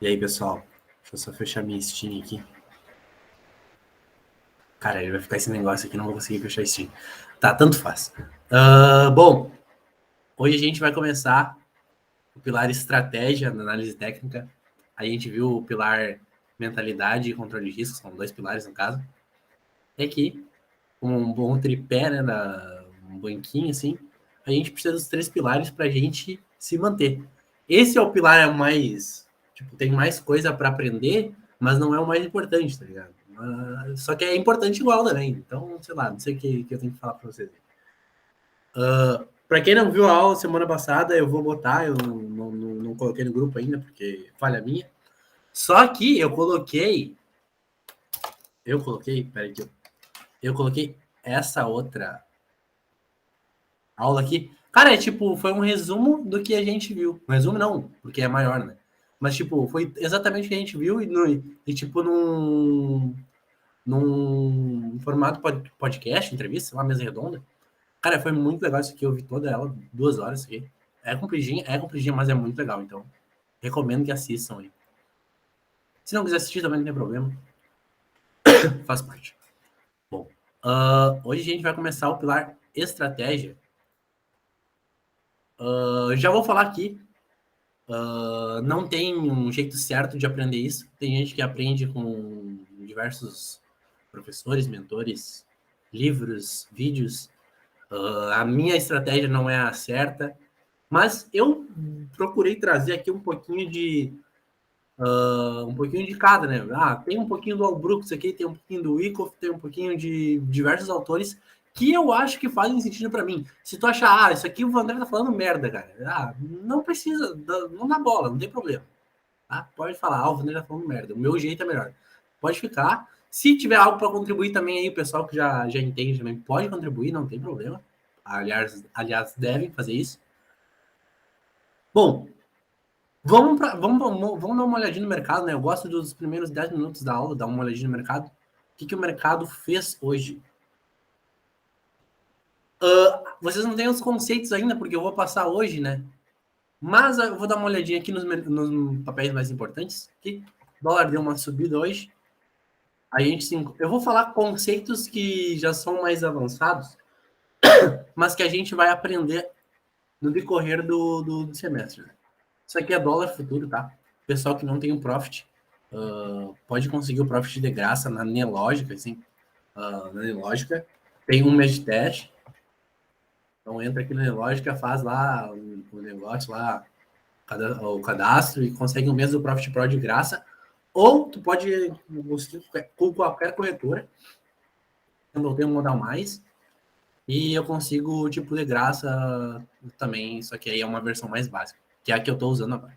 E aí, pessoal? Deixa eu só fechar minha Steam aqui. Cara, ele vai ficar esse negócio aqui, não vou conseguir fechar a Steam. Tá, tanto faz. Bom, hoje a gente vai começar o pilar estratégia na análise técnica. A gente viu o pilar mentalidade e controle de risco, são dois pilares no caso. E aqui, como um bom tripé, né, um banquinho assim, a gente precisa dos três pilares para a gente se manter. Esse é o pilar mais, tipo, tem mais coisa para aprender, mas não é o mais importante, tá ligado? Só que é importante igual também. Então, sei lá, não sei o que eu tenho que falar para vocês. Para quem não viu a aula semana passada, eu vou botar, eu não coloquei no grupo ainda, porque falha minha. Só que peraí que eu coloquei essa outra aula aqui. Cara, tipo, foi um resumo do que a gente viu. Um resumo não, porque é maior, né? Mas, tipo, foi exatamente o que a gente viu tipo, num formato podcast, entrevista, uma mesa redonda. Cara, foi muito legal isso aqui. Eu vi toda ela, 2 horas aqui. É compridinha, mas é muito legal. Então, recomendo que assistam aí. Se não quiser assistir, também não tem problema. Faz parte. Bom, hoje a gente vai começar o pilar estratégia. Já vou falar aqui. Não tem um jeito certo de aprender isso. Tem gente que aprende com diversos professores, mentores, livros, vídeos. A minha estratégia não é a certa, mas eu procurei trazer aqui um pouquinho de cada, né? Tem um pouquinho do Albrooks aqui, tem um pouquinho do Wyckoff, tem um pouquinho de diversos autores que eu acho que fazem sentido para mim. Se tu achar, isso aqui o Vandré tá falando merda, cara. Não precisa, não dá bola, não tem problema. Tá? Pode falar, o Vandré tá falando merda. O meu jeito é melhor. Pode ficar. Se tiver algo para contribuir também aí, o pessoal que já entende também pode contribuir, não tem problema. Aliás, devem fazer isso. Bom, vamos dar uma olhadinha no mercado, né? Eu gosto dos primeiros 10 minutos da aula, dar uma olhadinha no mercado. O que o mercado fez hoje? Vocês não têm os conceitos ainda, porque eu vou passar hoje, né? Mas eu vou dar uma olhadinha aqui nos papéis mais importantes. Que o dólar deu uma subida hoje. Eu vou falar conceitos que já são mais avançados, mas que a gente vai aprender no decorrer do semestre. Né? Isso aqui é dólar futuro, tá? Pessoal que não tem o profit, pode conseguir o profit de graça na Nelogica, assim. Na Nelogica. Tem um mês de teste. Então entra aqui na Nelogica, faz lá o negócio lá, o cadastro e consegue um mês do Profit Pro de graça. Ou tu pode conseguir com qualquer corretora. Eu tenho um modal mais. E eu consigo, tipo, de graça também, só que aí é uma versão mais básica, que é a que eu estou usando agora.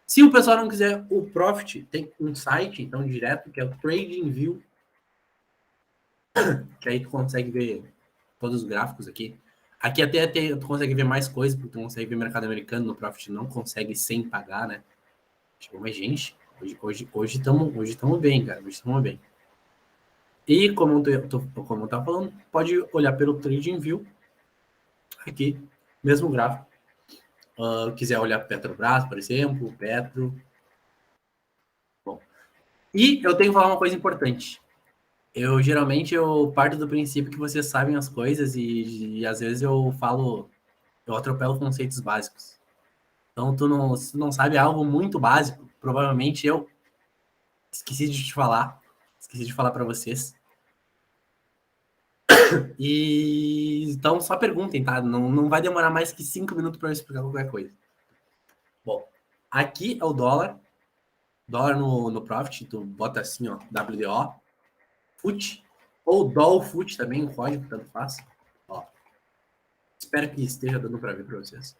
Se o pessoal não quiser o Profit, tem um site, então, direto, que é o TradingView, que aí tu consegue ver todos os gráficos aqui. Aqui até tu consegue ver mais coisas, porque tu consegue ver mercado americano no Profit, não consegue sem pagar, né? Tipo, mas, gente, hoje estamos bem, cara, hoje estamos bem. E como eu tava falando, pode olhar pelo TradingView, aqui, mesmo gráfico. Quiser olhar Petrobras, por exemplo, Petro. Bom, e eu tenho que falar uma coisa importante. Eu parto do princípio que vocês sabem as coisas e às vezes eu atropelo conceitos básicos. Então, se tu não sabe algo muito básico, provavelmente eu esqueci de te falar, esqueci de falar para vocês. E então só perguntem, tá? Não vai demorar mais que 5 minutos para eu explicar qualquer coisa. Bom, aqui é o dólar. Dólar no Profit, tu bota assim, ó, WDO, FUT, ou DOL FUT também, o código, tanto faz. Ó, espero que esteja dando para ver para vocês.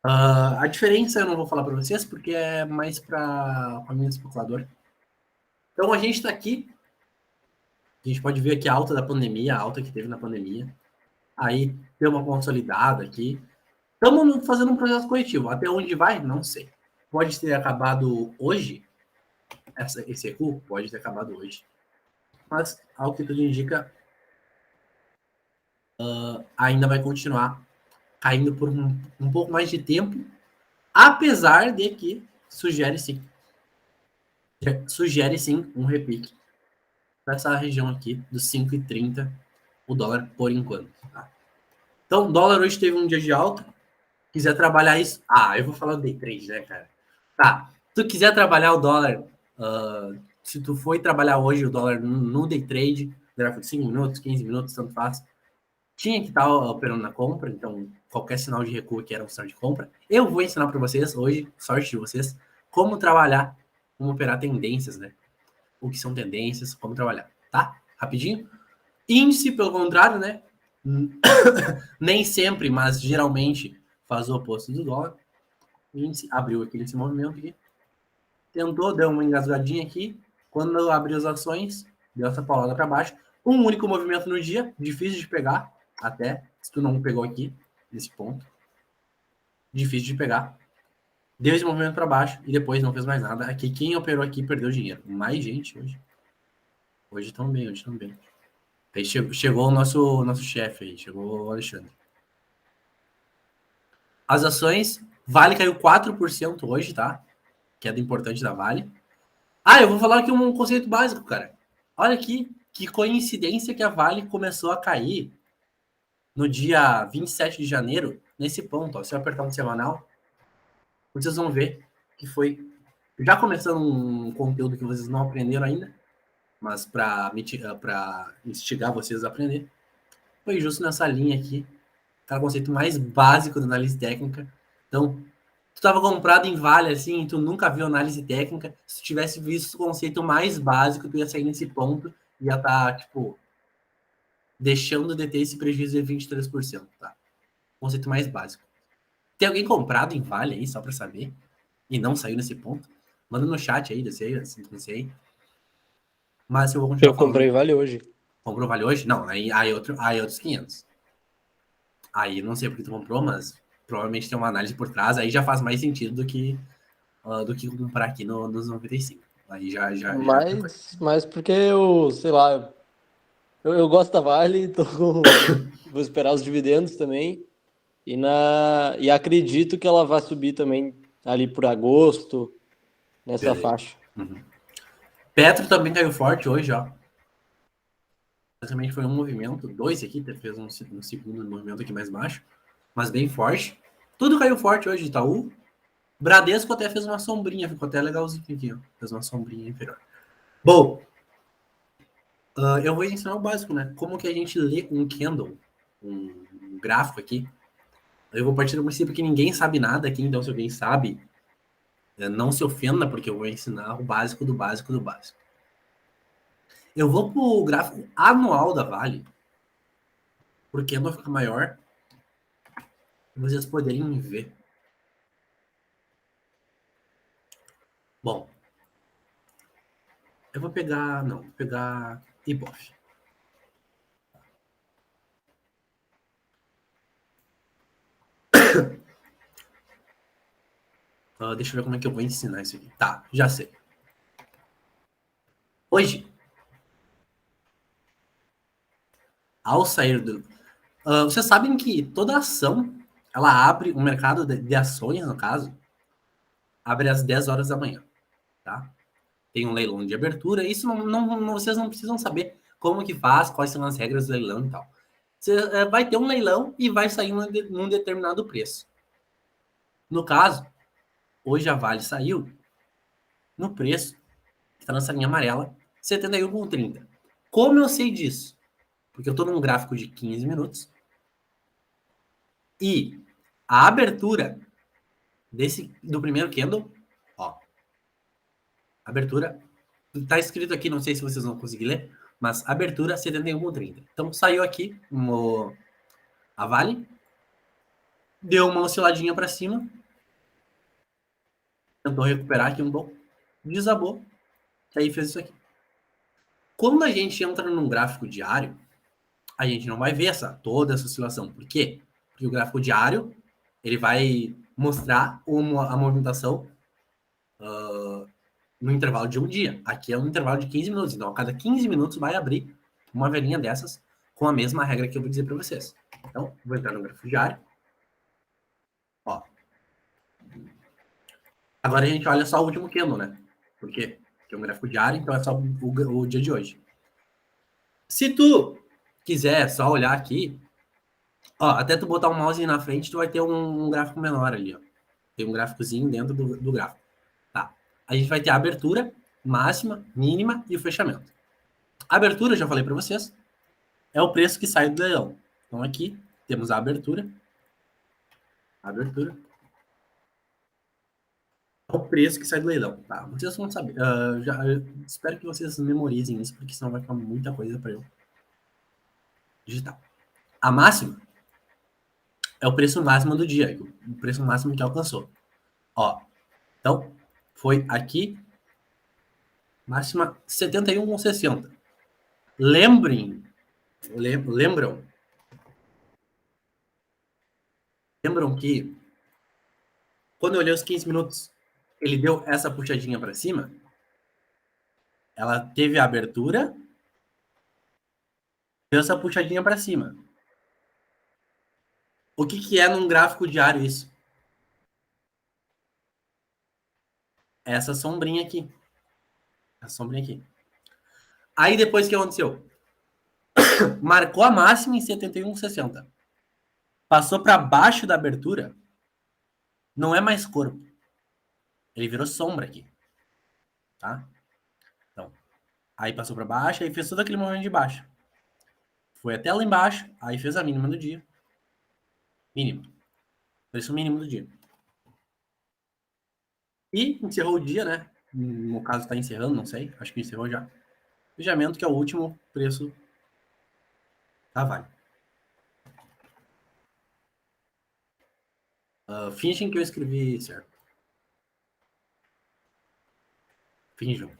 A diferença eu não vou falar para vocês, porque é mais para a minha especulador. Então a gente está aqui, a gente pode ver aqui a alta da pandemia, a alta que teve na pandemia. Aí deu uma consolidada aqui. Estamos fazendo um processo coletivo. Até onde vai? Não sei. Pode ter acabado hoje, esse recuo? Pode ter acabado hoje. Mas, ao que tudo indica, ainda vai continuar caindo por um pouco mais de tempo, apesar de que sugere sim. Sugere sim um repique para essa região aqui dos 5,30 o dólar por enquanto. Tá? Então, o dólar hoje teve um dia de alta. Quiser trabalhar isso. Ah, eu vou falar do day trade, né, cara? Tá. Se tu quiser trabalhar o dólar, se tu foi trabalhar hoje o dólar no day trade, gráfico de 5 minutos, 15 minutos, tanto faz, tinha que estar operando na compra, então qualquer sinal de recuo aqui era um sinal de compra. Eu vou ensinar para vocês hoje, sorte de vocês, como trabalhar, como operar tendências, né? O que são tendências, como trabalhar, tá? Rapidinho. Índice, pelo contrário, né? Nem sempre, mas geralmente faz o oposto do dólar. O índice abriu aqui nesse movimento aqui. Tentou, deu uma engasgadinha aqui. Quando abriu as ações, deu essa paulada para baixo. Um único movimento no dia, difícil de pegar, até se tu não pegou aqui, nesse ponto. Difícil de pegar. Deu esse movimento para baixo e depois não fez mais nada. Aqui, quem operou aqui perdeu dinheiro. Mais gente hoje. Hoje também, hoje também. Aí chegou o nosso chefe aí, chegou o Alexandre. As ações, Vale caiu 4% hoje, tá? Queda importante da Vale. Ah, eu vou falar aqui um conceito básico, cara. Olha aqui, que coincidência que a Vale começou a cair no dia 27 de janeiro, nesse ponto. Ó. Se eu apertar um semanal, vocês vão ver que foi já começando um conteúdo que vocês não aprenderam ainda, mas para instigar vocês a aprender. Foi justo nessa linha aqui, que é o conceito mais básico da análise técnica. Então, tu estava comprado em Vale, assim, tu nunca viu análise técnica, se tu tivesse visto o conceito mais básico, tu ia sair nesse ponto, ia estar, tipo, deixando de ter esse prejuízo de 23%, tá? Conceito mais básico. Tem alguém comprado em Vale aí, só para saber, e não saiu nesse ponto? Manda no chat aí, descei, assim, descei. Mas eu vou continuar Eu falando. comprei Vale hoje. Comprou Vale hoje? Não, aí outros 500. Aí não sei porque tu comprou, mas provavelmente tem uma análise por trás, aí já faz mais sentido do que comprar aqui nos 95. Aí já é outra coisa. Mas porque eu, sei lá, eu gosto da Vale, então vou esperar os dividendos também. E acredito que ela vai subir também ali por agosto, nessa Beleza. faixa. Uhum. Petro também caiu forte hoje, ó. Basicamente foi um movimento, dois aqui, fez um segundo movimento aqui mais baixo, mas bem forte. Tudo caiu forte hoje, Itaú. Bradesco até fez uma sombrinha, ficou até legalzinho aqui, ó. Fez uma sombrinha inferior. Bom, eu vou ensinar o básico, né? Como que a gente lê um candle, um gráfico aqui. Eu vou partir do princípio que ninguém sabe nada aqui, então se alguém sabe, não se ofenda, porque eu vou ensinar o básico do básico do básico. Eu vou para o gráfico anual da Vale, porque não fica maior, para vocês poderem ver. Bom, eu vou pegar, não, vou pegar Ibof. Deixa eu ver como é que eu vou ensinar isso aqui. Tá, já sei. Hoje, ao sair do... vocês sabem que toda ação, ela abre, o mercado de ações, no caso, abre às 10 horas da manhã, tá? Tem um leilão de abertura, isso vocês não precisam saber como que faz, quais são as regras do leilão e tal. Você vai ter um leilão e vai sair num determinado preço. No caso, hoje a Vale saiu no preço, que está nessa linha amarela, 71,30. Como eu sei disso? Porque eu estou num gráfico de 15 minutos e a abertura do primeiro candle, ó, abertura, tá escrito aqui, não sei se vocês vão conseguir ler, mas abertura 71,30. Então saiu aqui a Vale, deu uma osciladinha para cima, tentou recuperar aqui um pouco, desabou, e aí fez isso aqui. Quando a gente entra num gráfico diário, a gente não vai ver toda essa oscilação. Por quê? Porque o gráfico diário ele vai mostrar a movimentação no intervalo de um dia. Aqui é um intervalo de 15 minutos. Então, a cada 15 minutos vai abrir uma velhinha dessas com a mesma regra que eu vou dizer para vocês. Então, vou entrar no gráfico diário. Ó. Agora a gente olha só o último candle, né? Por quê? Porque é um gráfico diário, então é só o dia de hoje. Se tu quiser só olhar aqui, ó, até tu botar um mouse na frente, tu vai ter um gráfico menor ali, ó. Tem um gráficozinho dentro do gráfico. Tá. A gente vai ter a abertura, máxima, mínima e o fechamento. A abertura, já falei para vocês, é o preço que sai do leilão. Então aqui temos a abertura. Abertura. É o preço que sai do leilão. Tá, vocês vão saber. Espero que vocês memorizem isso, porque senão vai ficar muita coisa para eu digitar. A máxima é o preço máximo do dia, o preço máximo que alcançou. Ó, então, foi aqui, máxima 71,60. Lembram que quando eu olhei os 15 minutos, ele deu essa puxadinha para cima, ela teve a abertura, deu essa puxadinha para cima. O que é num gráfico diário isso? Essa sombrinha aqui. Essa sombrinha aqui. Aí depois o que aconteceu? Marcou a máxima em 71,60. Passou para baixo da abertura, não é mais corpo. Ele virou sombra aqui. Tá? Então, aí passou para baixo, aí fez todo aquele movimento de baixo. Foi até lá embaixo, aí fez a mínima do dia. Mínimo. Preço mínimo do dia. E encerrou o dia, né? No caso está encerrando, não sei. Acho que encerrou já. Fechamento, que é o último preço da Vale. Fingem que eu escrevi certo. Finjam.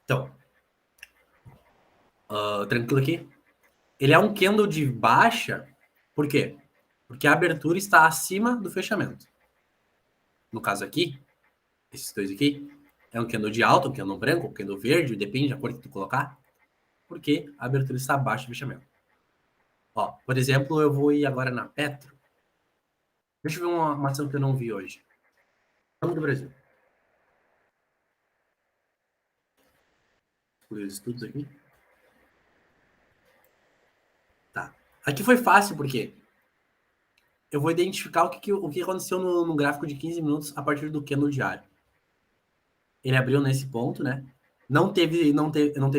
Então, tranquilo aqui. Ele é um candle de baixa. Por quê? Porque a abertura está acima do fechamento. No caso aqui, esses dois aqui, é um candle de alta, um candle branco, um candle verde, depende da cor que tu colocar, porque a abertura está abaixo do fechamento. Ó, por exemplo, eu vou ir agora na Petro. Deixa eu ver uma ação que eu não vi hoje. Banco do Brasil. Os estudos aqui. Tá. Aqui foi fácil, porque eu vou identificar o que aconteceu no gráfico de 15 minutos a partir do candle diário. Ele abriu nesse ponto, né? Não teve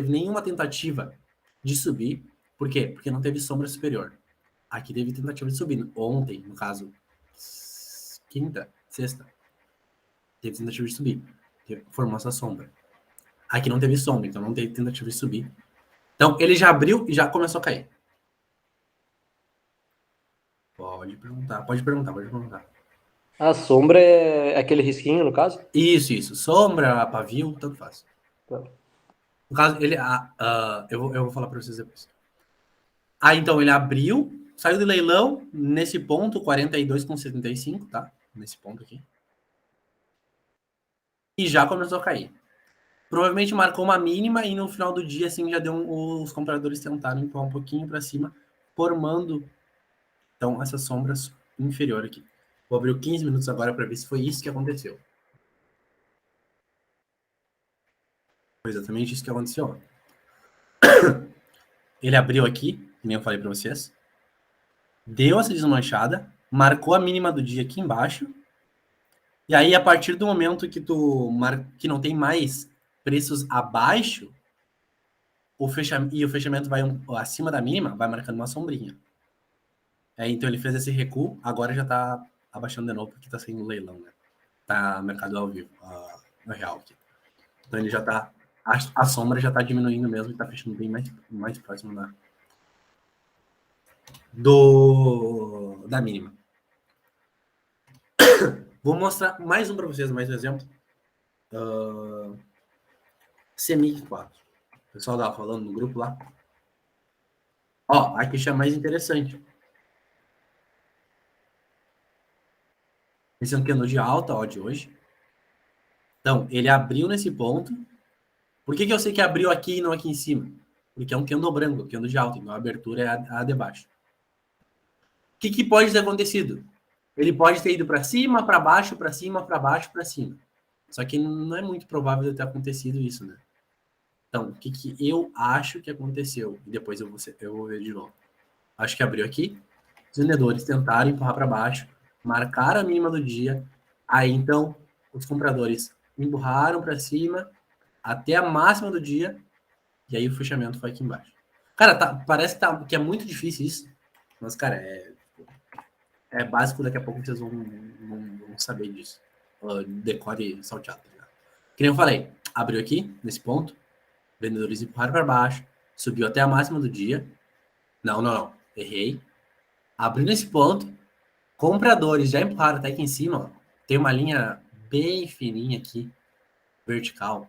nenhuma tentativa de subir. Por quê? Porque não teve sombra superior. Aqui teve tentativa de subir. Ontem, no caso, quinta, sexta, teve tentativa de subir. Formou essa sombra. Aqui não teve sombra, então não teve tentativa de subir. Então, ele já abriu e já começou a cair. Pode perguntar. A sombra é aquele risquinho, no caso? Isso. Sombra, pavio, tanto faz. Tá. No caso, ele. Eu vou falar para vocês depois. Aí, então, ele abriu, saiu do leilão nesse ponto, 42,75, tá? Nesse ponto aqui. E já começou a cair. Provavelmente marcou uma mínima e no final do dia, assim, já deu os compradores tentaram empurrar um pouquinho para cima, formando, então, essas sombras inferior aqui. Vou abrir 15 minutos agora para ver se foi isso que aconteceu. Foi exatamente isso que aconteceu. Ele abriu aqui, que nem eu falei para vocês, deu essa desmanchada, marcou a mínima do dia aqui embaixo, e aí, a partir do momento que que não tem mais preços abaixo, o fechamento vai acima da mínima, vai marcando uma sombrinha. Então ele fez esse recuo, agora já está abaixando de novo, porque está saindo leilão, né? Tá mercado ao vivo, no real aqui. Então ele já está, a sombra já está diminuindo mesmo, e está fechando bem mais próximo da mínima. Vou mostrar mais um para vocês, mais um exemplo. CEMIC 4. O pessoal estava falando no grupo lá. Ó, aqui já é mais interessante. Esse é um candle de alta, ó, de hoje. Então, ele abriu nesse ponto. Por que eu sei que abriu aqui e não aqui em cima? Porque é um candle branco, candle de alta. Então, a abertura é a de baixo. O que pode ter acontecido? Ele pode ter ido para cima, para baixo, para cima, para baixo, para cima. Só que não é muito provável de ter acontecido isso, né? Então, o que, que eu acho que aconteceu? E depois eu vou ver de novo. Acho que abriu aqui. Os vendedores tentaram empurrar para baixo, marcaram a mínima do dia. Aí, então, os compradores empurraram para cima até a máxima do dia. E aí o fechamento foi aqui embaixo. Cara, parece que é muito difícil isso. Mas, cara, é básico. Daqui a pouco vocês vão saber disso. Decore salteado, tá ligado? Que nem eu falei, abriu aqui, nesse ponto. Vendedores empurraram para baixo. Subiu até a máxima do dia. Não. Errei. Abriu nesse ponto. Compradores já empurraram até aqui em cima. Ó. Tem uma linha bem fininha aqui. Vertical.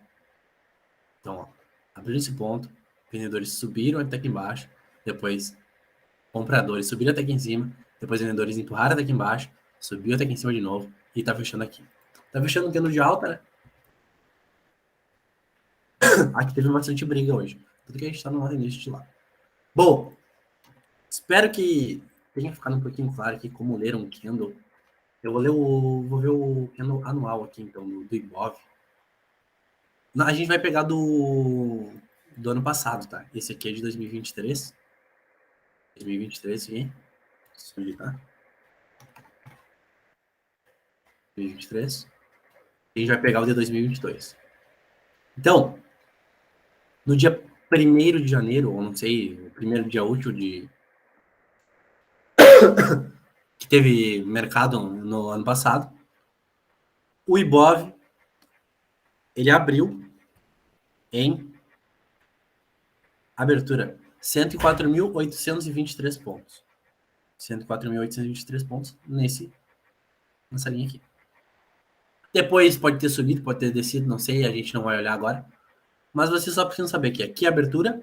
Então, ó, abriu nesse ponto. Vendedores subiram até aqui embaixo. Depois, compradores subiram até aqui em cima. Depois, vendedores empurraram até aqui embaixo. Subiu até aqui em cima de novo. E tá fechando aqui. Tá fechando um candle de alta, né? Aqui teve bastante briga hoje. Tudo que a gente tá numa tendência de lá. Bom, espero que tenha ficado um pouquinho claro aqui como ler um candle. Eu vou ver o candle anual aqui, então, do Ibov. A gente vai pegar do ano passado, tá? Esse aqui é de 2023. 2023, sim. Deixa eu tá? 2023. E a gente vai pegar o de 2022. Então, no dia 1º de janeiro, ou não sei, o primeiro dia útil que teve mercado no ano passado, o Ibov, ele abriu em abertura 104.823 pontos. 104.823 pontos nessa linha aqui. Depois pode ter subido, pode ter descido, não sei, a gente não vai olhar agora. Mas vocês só precisam saber que aqui a abertura,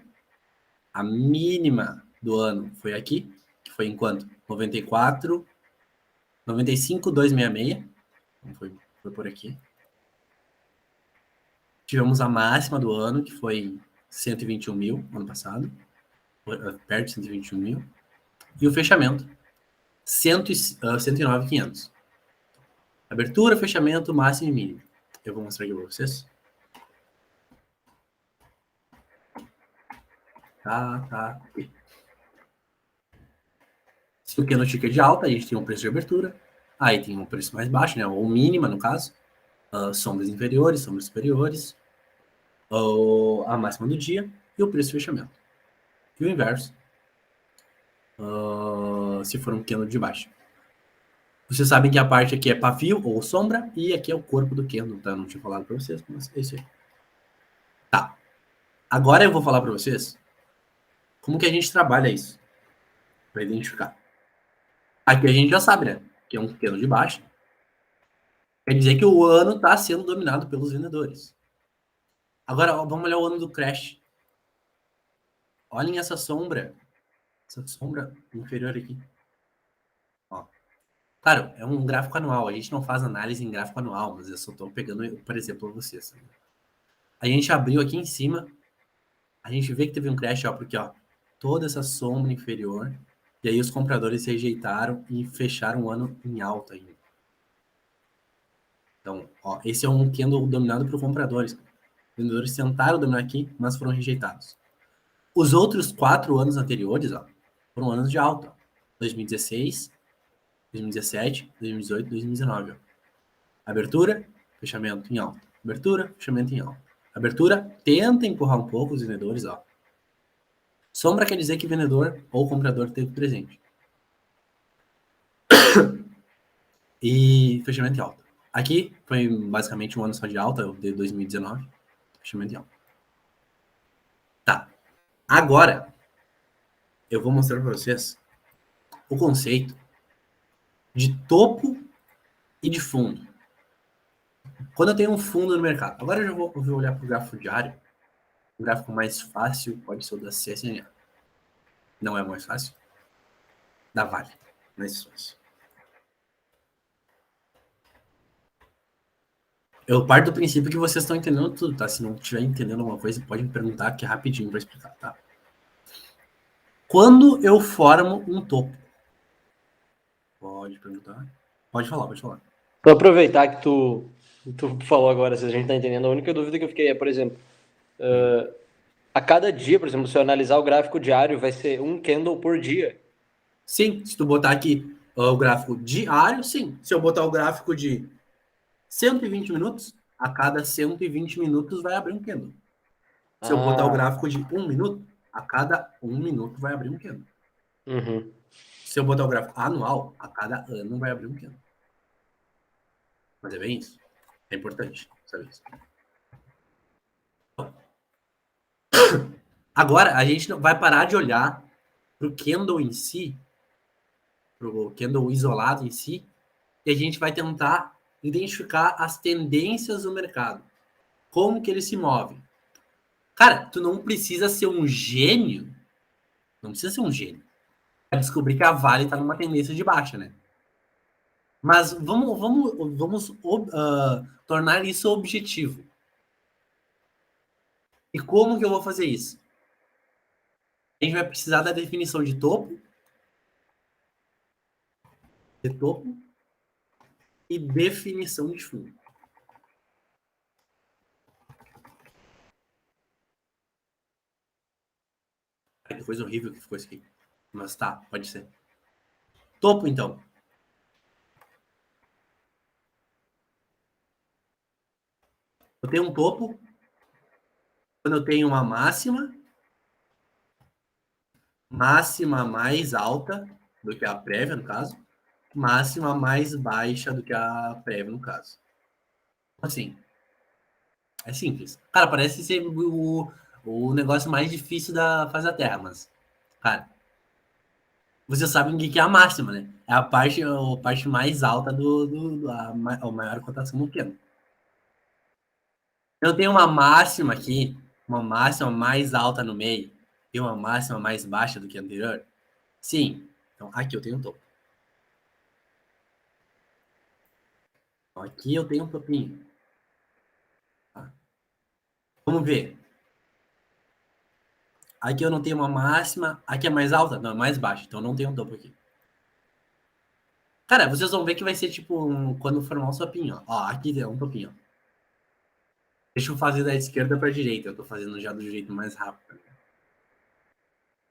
a mínima do ano foi aqui, que foi em quanto? 94, 95,266. Então foi por aqui. Tivemos a máxima do ano, que foi 121 mil, ano passado. Perto de 121 mil. E o fechamento, 109.500. Abertura, fechamento, máximo e mínimo. Eu vou mostrar aqui para vocês. Tá. Se o candlestick é de alta, a gente tem um preço de abertura. Aí tem um preço mais baixo, né? Ou mínima, no caso. Sombras inferiores, sombras superiores. Ou a máxima do dia. E o preço de fechamento. E o inverso. Se for um candle de baixo. Vocês sabem que a parte aqui é pavio ou sombra. E aqui é o corpo do candle, tá? Não tinha falado para vocês, mas é isso aí. Tá. Agora eu vou falar para vocês como que a gente trabalha isso. Para identificar. Aqui a gente já sabe, né? Que é um candle de baixo. Quer dizer que o ano está sendo dominado pelos vendedores. Agora, vamos olhar o ano do crash. Olhem essa sombra inferior aqui. Ó. Claro, é um gráfico anual. A gente não faz análise em gráfico anual, mas eu só estou pegando, por exemplo, para vocês. A gente abriu aqui em cima. A gente vê que teve um crash, ó, porque ó, toda essa sombra inferior. E aí os compradores rejeitaram e fecharam o ano em alta ainda. Então, ó, esse é um candle dominado por compradores. Os vendedores tentaram dominar aqui, mas foram rejeitados. Os outros 4 anos anteriores, ó, foram anos de alta. 2016, 2017, 2018, 2019. Ó. Abertura, fechamento em alta. Abertura, fechamento em alta. Abertura, tenta empurrar um pouco os vendedores. Ó. Sombra quer dizer que vendedor ou comprador teve presente. E fechamento em alta. Aqui foi basicamente um ano só de alta, de 2019. Fechamento em alta. Tá. Agora, eu vou mostrar para vocês o conceito de topo e de fundo. Quando eu tenho um fundo no mercado, agora eu já vou olhar para o gráfico diário. O gráfico mais fácil pode ser o da CSNA. Não é o mais fácil? Da Vale. Mais fácil. Eu parto do princípio que vocês estão entendendo tudo, tá? Se não estiver entendendo alguma coisa, pode me perguntar, que é rapidinho para explicar, tá? Quando eu formo um topo? Pode perguntar. Pode falar, pode falar. Vou aproveitar que tu falou agora, se a gente tá entendendo, a única dúvida que eu fiquei é, por exemplo, a cada dia, por exemplo, se eu analisar o gráfico diário, vai ser um candle por dia. Sim, se tu botar aqui o gráfico diário, sim. Se eu botar o gráfico de 120 minutos, a cada 120 minutos vai abrir um candle. Se eu botar o Ah, gráfico de 1 minuto, a cada 1 minuto vai abrir um candle. uhum. Se eu botar o gráfico anual, a cada ano vai abrir um candle. Mas é bem isso. É importante saber isso. Agora, a gente vai parar de olhar para o candle em si, para o candle isolado em si, e a gente vai tentar identificar as tendências do mercado. Como que ele se move. Cara, tu não precisa ser um gênio, não precisa ser um gênio, para descobrir que a Vale está numa tendência de baixa, né? Mas vamos tornar isso objetivo. E como que eu vou fazer isso? A gente vai precisar da definição de topo e definição de fundo. Ai, que coisa horrível que ficou isso aqui. Mas tá, pode ser. Topo, então. Eu tenho um topo quando eu tenho uma máxima mais alta do que a prévia, no caso, máxima mais baixa do que a prévia, no caso. Assim, é simples. Cara, parece ser o negócio mais difícil da fase da Terra, mas, cara, você sabe o que é a máxima, né? É a parte mais alta a maior cotação do piano. Eu tenho uma máxima aqui, uma máxima mais alta no meio e uma máxima mais baixa do que a anterior. Sim. Então, aqui eu tenho um topo. Então, aqui eu tenho um topinho. Tá? Vamos ver. Aqui eu não tenho uma máxima. Aqui é mais alta? Não, é mais baixa. Então, não tenho um topo aqui. Cara, vocês vão ver que vai ser tipo quando formar um topinho. Ó, aqui é um topinho. Deixa eu fazer da esquerda para a direita. Eu tô fazendo já do jeito mais rápido.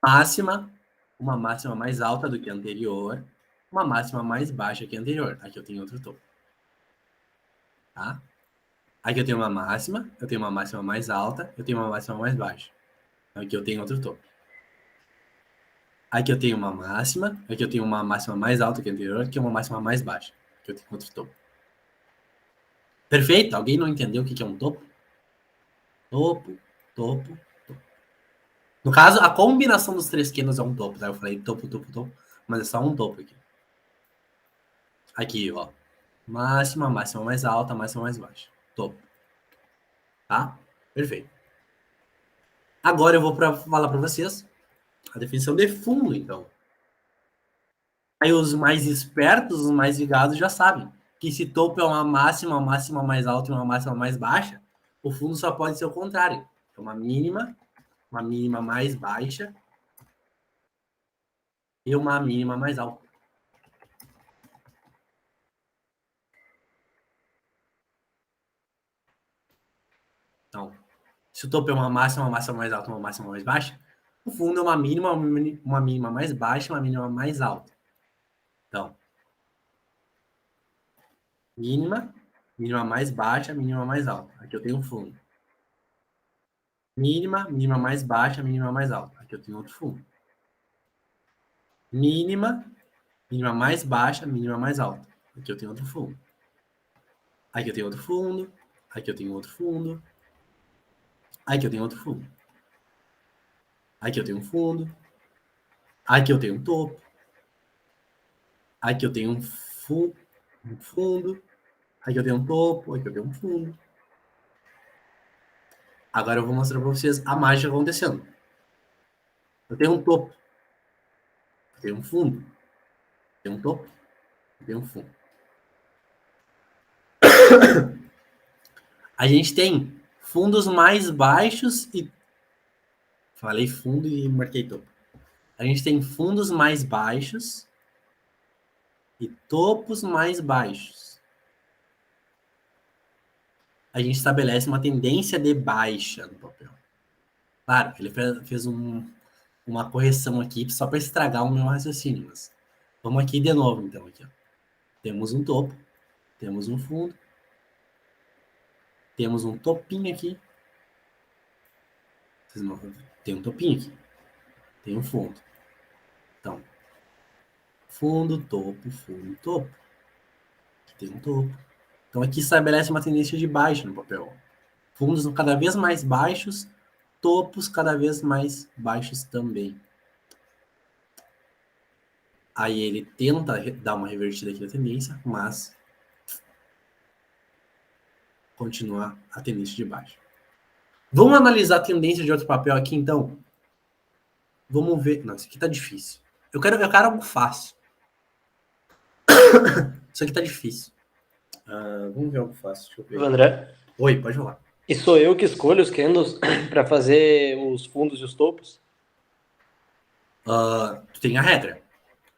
Máxima. Uma máxima mais alta do que a anterior. Uma máxima mais baixa que a anterior. Aqui eu tenho outro topo. Tá? Aqui eu tenho uma máxima. Eu tenho uma máxima mais alta. Eu tenho uma máxima mais baixa. Aqui eu tenho outro topo. Aqui eu tenho uma máxima. Aqui eu tenho uma máxima mais alta que a anterior. Aqui é uma máxima mais baixa. Aqui eu tenho outro topo. Perfeito? Alguém não entendeu o que é um topo? Topo, topo, topo. No caso, a combinação dos três candles é um topo, tá? Eu falei topo, topo, topo, mas é só um topo aqui. Aqui, ó. Máxima, máxima mais alta, máxima mais baixa. Topo. Tá? Perfeito. Agora eu vou falar para vocês a definição de fundo, então. Aí os mais espertos, os mais ligados já sabem que se topo é uma máxima mais alta e uma máxima mais baixa, o fundo só pode ser o contrário. É uma mínima mais baixa e uma mínima mais alta. Então, se o topo é uma máxima mais alta, uma máxima mais baixa, o fundo é uma mínima mais baixa, uma mínima mais alta. Então, mínima mais baixa, mínima mais alta. Aqui eu tenho um fundo. Mínima mais baixa, mínima mais alta. Aqui eu tenho outro fundo. Mínima mais baixa, mínima mais alta. Aqui eu tenho outro fundo. Aqui eu tenho outro fundo. Aqui eu tenho outro fundo. Aqui eu tenho outro fundo. Aqui eu tenho um fundo. Aqui eu tenho um topo. Aqui eu tenho um fundo. Aqui eu tenho um topo. Aqui eu tenho um fundo. Agora eu vou mostrar para vocês a mágica acontecendo. Eu tenho um topo. Eu tenho um fundo. Eu tenho um topo. Eu tenho um fundo. A gente tem fundos mais baixos e... Falei fundo e marquei topo. A gente tem fundos mais baixos e topos mais baixos, a gente estabelece uma tendência de baixa no papel. Claro, ele fez uma correção aqui só para estragar o meu raciocínio, mas vamos aqui de novo, então. Aqui, ó. Temos um topo, temos um fundo, temos um topinho aqui. Tem um topinho aqui, tem um fundo. Então, fundo, topo. Aqui tem um topo. Então, aqui estabelece uma tendência de baixa no papel. Fundos cada vez mais baixos, topos cada vez mais baixos também. Aí ele tenta dar uma revertida aqui na tendência, mas continua a tendência de baixa. Vamos analisar a tendência de outro papel aqui, então? Vamos ver. Não, isso aqui tá difícil. Eu quero algo fácil. Isso aqui tá difícil. Vamos ver algo fácil. Deixa eu ver. André, Oi, pode falar. e sou eu que escolho os candles para fazer os fundos e os topos? Tu tem a regra.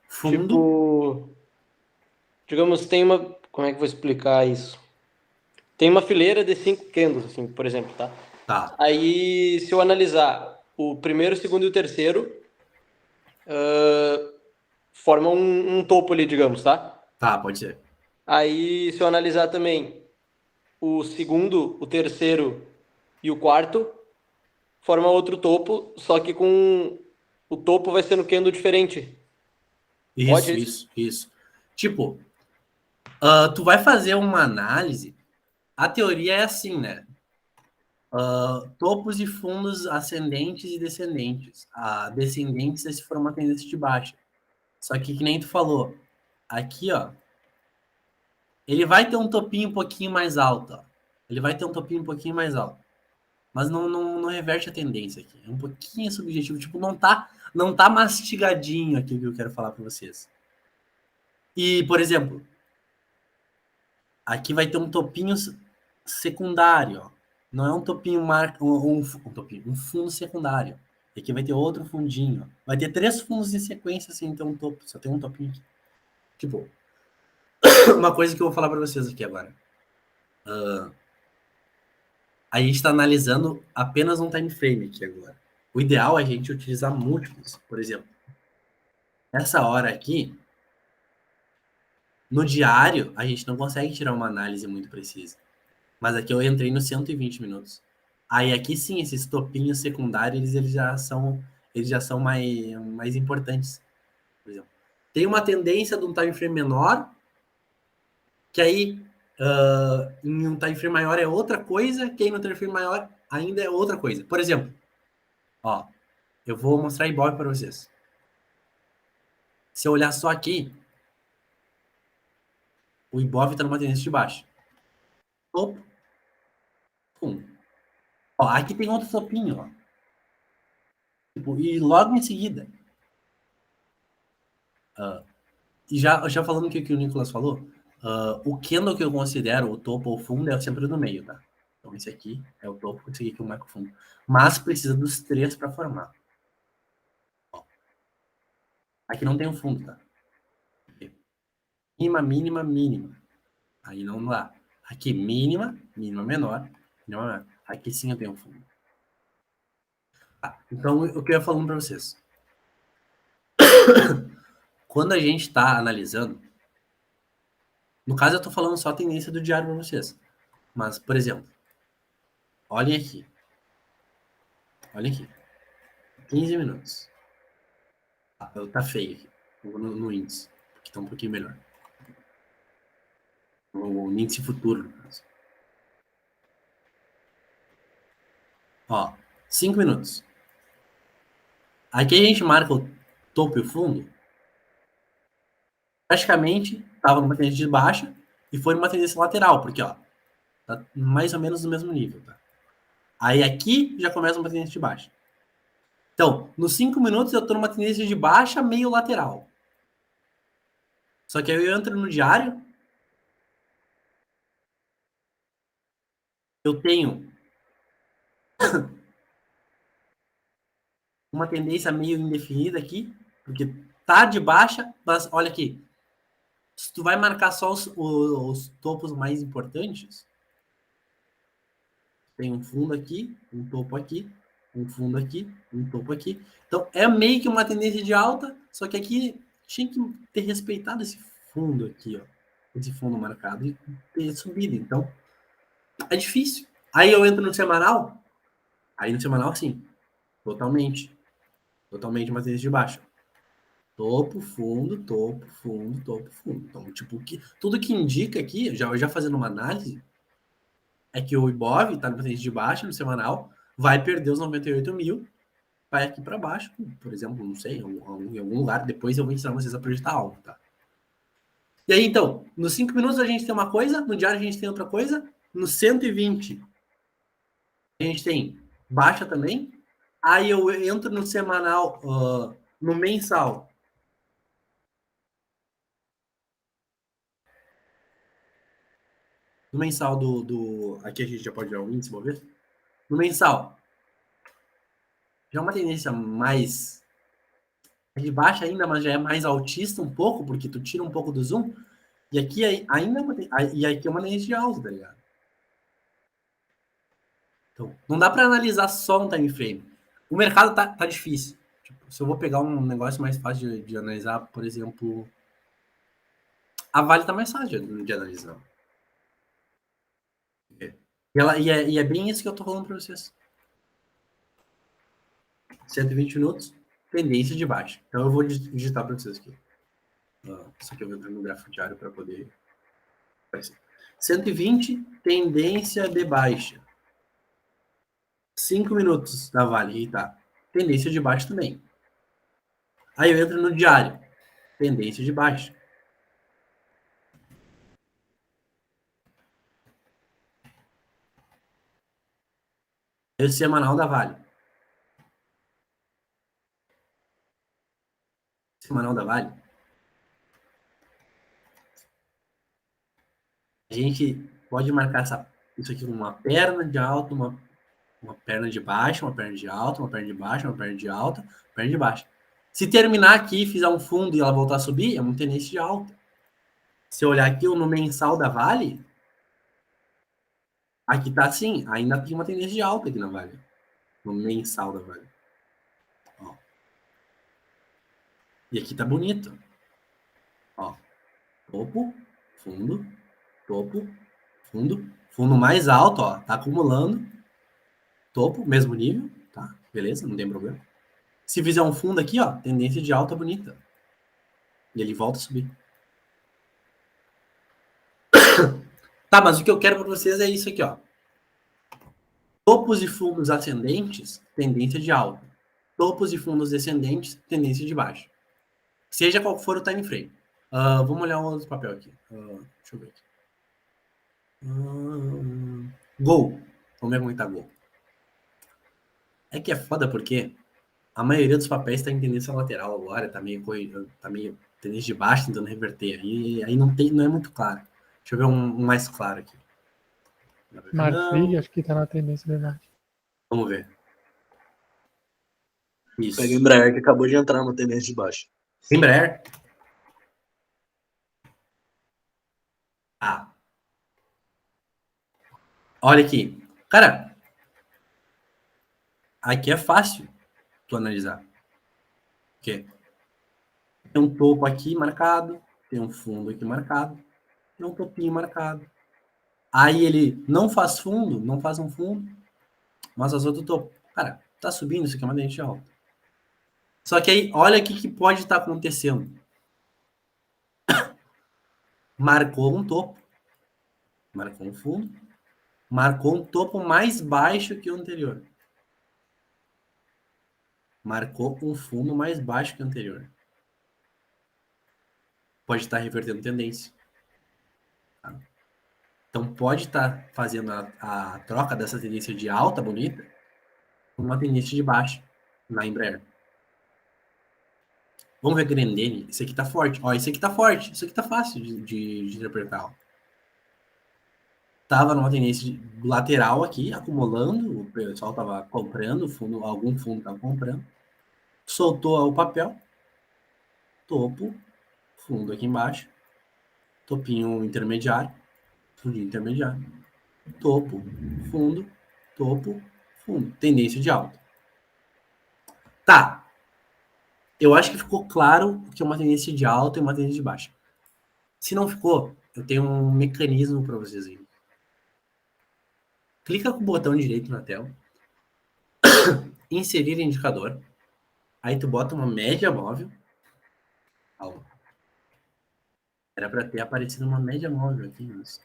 Fundo. Tipo, digamos, tem uma... Como é que eu vou explicar isso? Tem uma fileira de 5 candles, assim, por exemplo, tá? Tá. Aí, se eu analisar o primeiro, o segundo e o terceiro, formam um topo ali, digamos, tá? Tá, pode ser. Aí, se eu analisar também o segundo, o terceiro e o quarto, forma outro topo, só que com o topo vai ser no candle diferente. Pode Isso. Tipo, tu vai fazer uma análise. A teoria é assim, né? Topos e fundos ascendentes e descendentes. Descendentes é se for uma tendência de baixa. Só que nem tu falou, aqui, ó, ele vai ter um topinho um pouquinho mais alto, ó. Ele vai ter um topinho um pouquinho mais alto. Mas não reverte a tendência aqui. É um pouquinho subjetivo. Tipo, não tá mastigadinho aqui o que eu quero falar para vocês. E, por exemplo, aqui vai ter um topinho secundário, ó. Não é um topinho um fundo secundário. E aqui vai ter outro fundinho. Ó. Vai ter 3 fundos em sequência sem ter um topo. Só tem um topinho aqui. Tipo, uma coisa que eu vou falar para vocês aqui agora. A gente está analisando apenas um time frame aqui agora. O ideal é a gente utilizar múltiplos. Por exemplo, nessa hora aqui, no diário, a gente não consegue tirar uma análise muito precisa. Mas aqui eu entrei nos 120 minutos. Aí aqui sim, esses topinhos secundários, eles já são mais importantes. Por exemplo, tem uma tendência de um time frame menor, que aí em um time frame maior é outra coisa, que aí no time frame maior ainda é outra coisa. Por exemplo, ó, eu vou mostrar Ibope para vocês. Se eu olhar só aqui, o Ibov está numa tendência de baixa. Topo. Pum. Ó, aqui tem outro topinho, ó. Tipo, e logo em seguida. E já falando o que o Nicolas falou, o candle que eu considero o topo ou fundo é sempre no meio, tá? Então esse aqui é o topo, esse aqui é o marco fundo. Mas precisa dos 3 para formar. Ó. Aqui não tem o fundo, tá? Mínima, mínima, mínima. Aí não dá. Aqui mínima, mínima menor, mínima menor. Aqui sim eu tenho um fundo. Então, o que eu ia falando para vocês. Quando a gente está analisando, no caso eu estou falando só a tendência do diário para vocês. Mas, por exemplo, olhem aqui. Olhem aqui. 15 minutos. Tá feio aqui. No índice. Que tá um pouquinho melhor. No índice futuro, no caso. Ó, 5 minutos. Aqui a gente marca o topo e o fundo. Praticamente estava numa tendência de baixa e foi numa tendência lateral, porque ó, tá mais ou menos no mesmo nível, tá? Aí aqui já começa uma tendência de baixa. Então, nos 5 minutos eu estou numa tendência de baixa meio lateral. Só que aí eu entro no diário, eu tenho uma tendência meio indefinida aqui, porque tá de baixa, mas olha aqui, Se tu vai marcar só os topos mais importantes, tem um fundo aqui, um topo aqui, um fundo aqui, um topo aqui. Então, é meio que uma tendência de alta, só que aqui tinha que ter respeitado esse fundo aqui, ó. Esse fundo marcado e ter subido. Então, é difícil. Aí eu entro no semanal, aí no semanal, sim, totalmente. Totalmente uma tendência de baixa. Topo, fundo, topo, fundo, topo, fundo. Então, tipo, tudo que indica aqui, já fazendo uma análise, é que o Ibov está no tendência de baixa no semanal, vai perder os 98 mil, vai aqui para baixo, por exemplo, não sei, em algum lugar, depois eu vou ensinar vocês a projetar algo, tá? E aí, então, nos 5 minutos a gente tem uma coisa, no diário a gente tem outra coisa, no 120 a gente tem baixa também, aí eu entro no semanal, no mensal, no mensal aqui a gente já pode ver o índice, vamos ver? No mensal, já é uma tendência mais de baixa ainda, mas já é mais altista um pouco, porque tu tira um pouco do zoom, e aqui ainda e aqui é uma tendência de alta, tá ligado? Então, não dá para analisar só um time frame. O mercado tá difícil. Tipo, se eu vou pegar um negócio mais fácil de analisar, por exemplo, a Vale tá mais fácil de analisar. E é bem isso que eu tô falando para vocês. 120 minutos, tendência de baixa. Então eu vou digitar para vocês aqui. Isso aqui eu vou entrar no gráfico diário para poder aparecer. 120, tendência de baixa. 5 minutos da Vale, e tá. Tendência de baixa também. Aí eu entro no diário. Tendência de baixa. Esse semanal da Vale. Semanal da Vale. A gente pode marcar isso aqui como uma perna de alta, uma perna de baixa, uma perna de alta, uma perna de baixa, uma perna de alta, uma perna de baixa. Se terminar aqui, fizer um fundo e ela voltar a subir, é uma tendência de alta. Se eu olhar aqui no mensal da Vale, aqui tá assim, ainda tem uma tendência de alta aqui na Vale. No mensal da Vale. Ó. E aqui tá bonito. Ó. Topo, fundo, topo, fundo. Fundo mais alto, ó. Tá acumulando. Topo, mesmo nível. Tá, beleza, não tem problema. Se fizer um fundo aqui, ó, tendência de alta bonita. E ele volta a subir. Tá, mas o que eu quero para vocês é isso aqui, ó. Topos e fundos ascendentes, tendência de alta. Topos e fundos descendentes, tendência de baixa. Seja qual for o time frame. Vamos olhar um outro papel aqui. Deixa eu ver aqui. Gol. Vamos ver como é que tá Gol. É que é foda porque a maioria dos papéis está em tendência lateral agora, tá meio tendência de baixa tentando reverter. Aí não é muito claro. Deixa eu ver um mais claro aqui. Marfrig, acho que tá na tendência de baixa. Vamos ver. Isso. Pega o Embraer, que acabou de entrar na tendência de baixa. Embraer. Ah. Olha aqui. Cara, aqui é fácil tu analisar. Porque tem um topo aqui marcado, tem um fundo aqui marcado, tem um topinho marcado. Aí ele não faz fundo, não faz um fundo, mas as outras topo. Cara, tá subindo, isso aqui é uma tendência alta. Só que aí, olha o que pode estar acontecendo. Marcou um topo, marcou um fundo, marcou um topo mais baixo que o anterior. Marcou um fundo mais baixo que o anterior. Pode estar revertendo tendência. Tá? Então pode estar fazendo a troca dessa tendência de alta bonita por uma tendência de baixa na Embraer. Vamos ver a Grendene. Esse aqui tá forte. Ó, esse aqui tá forte. Isso aqui tá fácil de interpretar. Ó. Tava numa tendência lateral aqui, acumulando. O pessoal tava comprando, algum fundo tava comprando. Soltou o papel. Topo. Fundo aqui embaixo. topinho intermediário, fundinho intermediário, topo, fundo, topo, fundo. Tendência de alta. Tá. Eu acho que ficou claro que é uma tendência de alta e uma tendência de baixa. Se não ficou, eu tenho um mecanismo para vocês aí. Clica com o botão direito na tela, inserir indicador, aí tu bota uma média móvel. Era para ter aparecido uma média móvel aqui. Mas...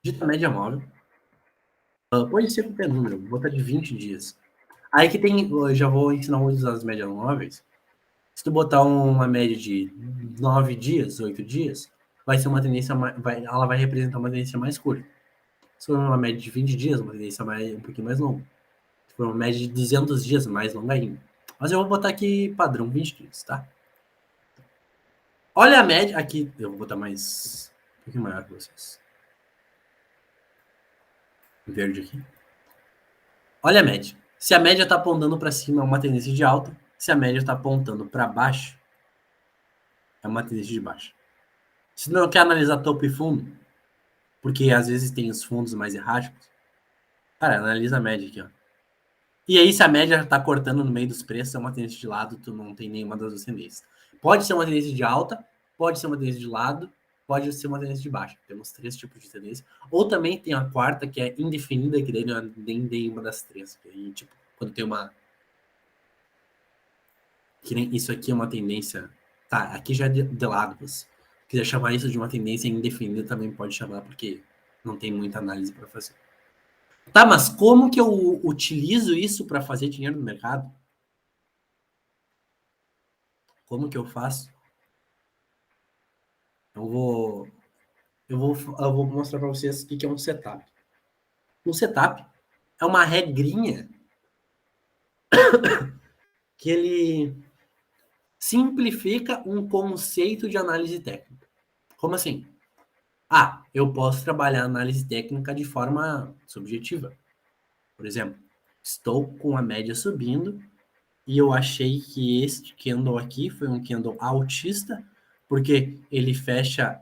Dita média móvel. Pode ser qualquer número, vou botar de 20 dias. Aí que tem, eu já vou ensinar a usar as médias móveis. Se tu botar uma média de 9 dias, 8 dias, vai ser uma tendência, ela vai representar uma tendência mais curta. Se for uma média de 20 dias, uma tendência um pouquinho mais longa. Se for uma média de 200 dias, mais longa ainda. Mas eu vou botar aqui padrão 20 dias, tá? Olha a média, aqui eu vou botar mais, um pouquinho maior que vocês. Verde aqui. Olha a média. Se a média está apontando para cima, é uma tendência de alta. Se a média está apontando para baixo, é uma tendência de baixa. Se não quer analisar topo e fundo, porque às vezes tem os fundos mais erráticos, cara, analisa a média aqui, ó. E aí, se a média está cortando no meio dos preços, é uma tendência de lado, tu não tem nenhuma das duas tendências. Pode ser uma tendência de alta, pode ser uma tendência de lado, pode ser uma tendência de baixa. Temos 3 tipos de tendência. Ou também tem a quarta, que é indefinida, que daí não é nem nenhuma das 3. E, tipo, quando tem uma... Que nem isso aqui é uma tendência... Tá, aqui já é de lado. Se quiser chamar isso de uma tendência indefinida, também pode chamar, porque não tem muita análise para fazer. Tá, mas como que eu utilizo isso para fazer dinheiro no mercado? Como que eu faço? Eu vou mostrar para vocês o que é um setup. Um setup é uma regrinha que ele simplifica um conceito de análise técnica. Como assim? Eu posso trabalhar análise técnica de forma subjetiva. Por exemplo, estou com a média subindo e eu achei que este candle aqui foi um candle altista, porque ele fecha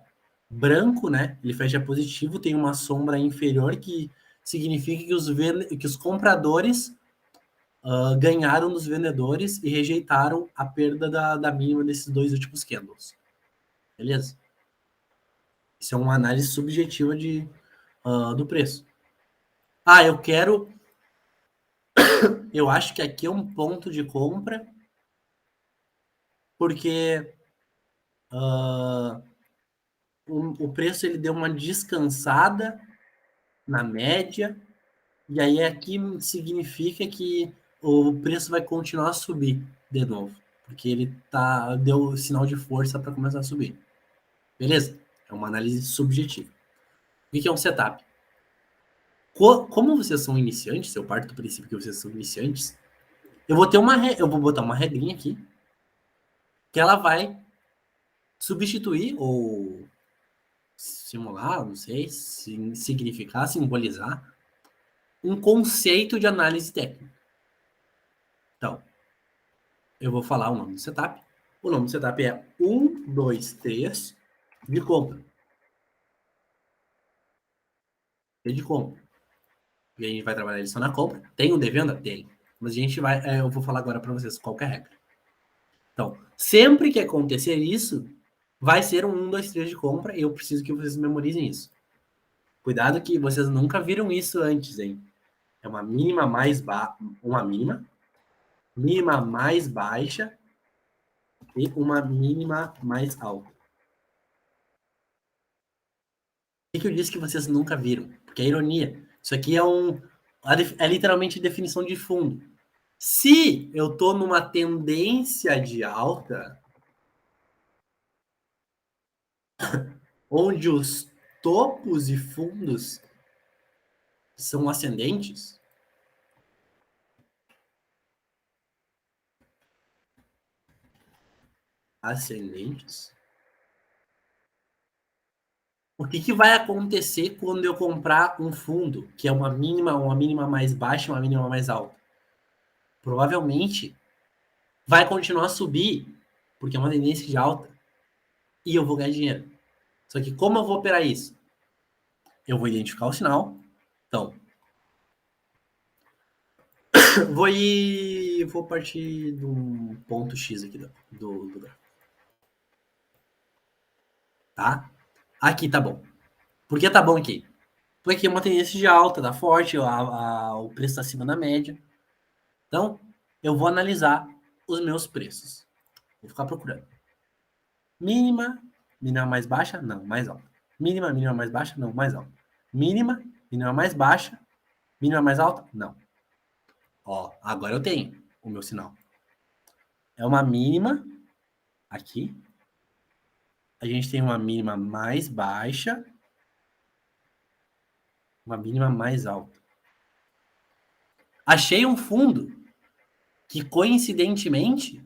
branco, né? Ele fecha positivo, tem uma sombra inferior que significa que os compradores ganharam dos vendedores e rejeitaram a perda da mínima desses 2 últimos candles. Beleza? Isso é uma análise subjetiva do preço. Eu quero... Eu acho que aqui é um ponto de compra, porque o preço ele deu uma descansada na média, e aí aqui significa que o preço vai continuar a subir de novo, porque ele deu sinal de força para começar a subir. Beleza? É uma análise subjetiva. O que é um setup? Como vocês são iniciantes, eu parto do princípio que vocês são iniciantes, eu vou botar uma regrinha aqui, que ela vai substituir ou simular, não sei, significar, simbolizar um conceito de análise técnica. Então, eu vou falar o nome do setup. O nome do setup é 1, 2, 3 de compra. De compra. E a gente vai trabalhar isso na compra. Tem um de venda? Tem. Mas a gente vai... eu vou falar agora para vocês qual é a regra. Então, sempre que acontecer isso, vai ser um 1, 2, 3 de compra e eu preciso que vocês memorizem isso. Cuidado que vocês nunca viram isso antes, hein? É uma mínima mais baixa, uma mínima mais baixa e uma mínima mais alta. Por que eu disse que vocês nunca viram? Porque é ironia. Isso aqui é literalmente definição de fundo. Se eu estou numa tendência de alta, onde os topos e fundos são ascendentes, o que vai acontecer quando eu comprar um fundo, que é uma mínima mais baixa e uma mínima mais alta? Provavelmente vai continuar a subir, porque é uma tendência de alta. e eu vou ganhar dinheiro. Só que como eu vou operar isso? Eu vou identificar o sinal. Então, vou partir de um ponto X aqui do gráfico. Tá? Aqui tá bom. Por que tá bom aqui? Porque aqui é uma tendência de alta, tá forte, o preço tá acima da média. Então, eu vou analisar os meus preços. Vou ficar procurando. Mínima, mínima mais baixa? Não, mais alta. Mínima, mínima mais baixa? Não, mais alta. Mínima, mínima mais baixa? Mínima mais alta? Não. Ó, agora eu tenho o meu sinal. É uma mínima aqui. A gente tem uma mínima mais baixa, uma mínima mais alta. Achei um fundo que coincidentemente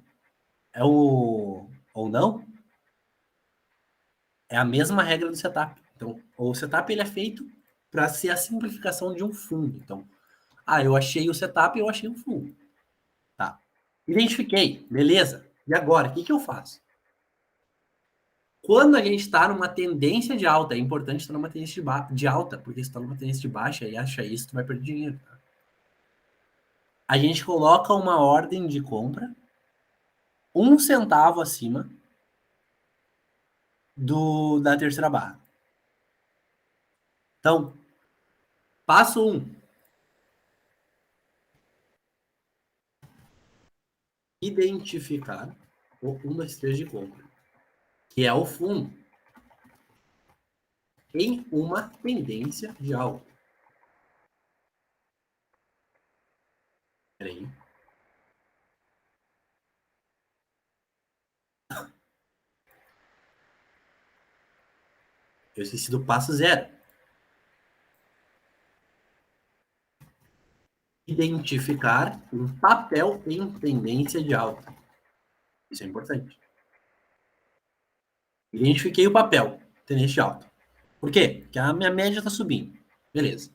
é o ou não é a mesma regra do setup. Então, o setup ele é feito para ser a simplificação de um fundo. Então, eu achei o setup e eu achei o fundo. Tá. Identifiquei, beleza. E agora, o que eu faço? Quando a gente está numa tendência de alta, é importante estar numa tendência de alta, porque se está numa tendência de baixa e acha isso, tu vai perder dinheiro. Tá? A gente coloca uma ordem de compra 1 centavo acima da terceira barra. Então, passo 1. Identificar o 1, 2, 3 de compra, que é o fundo, em uma tendência de alta. Espera aí. Eu esqueci do passo 0. Identificar um papel em tendência de alta. Isso é importante. Identifiquei o papel, tendência de alta. Por quê? Porque a minha média está subindo. Beleza.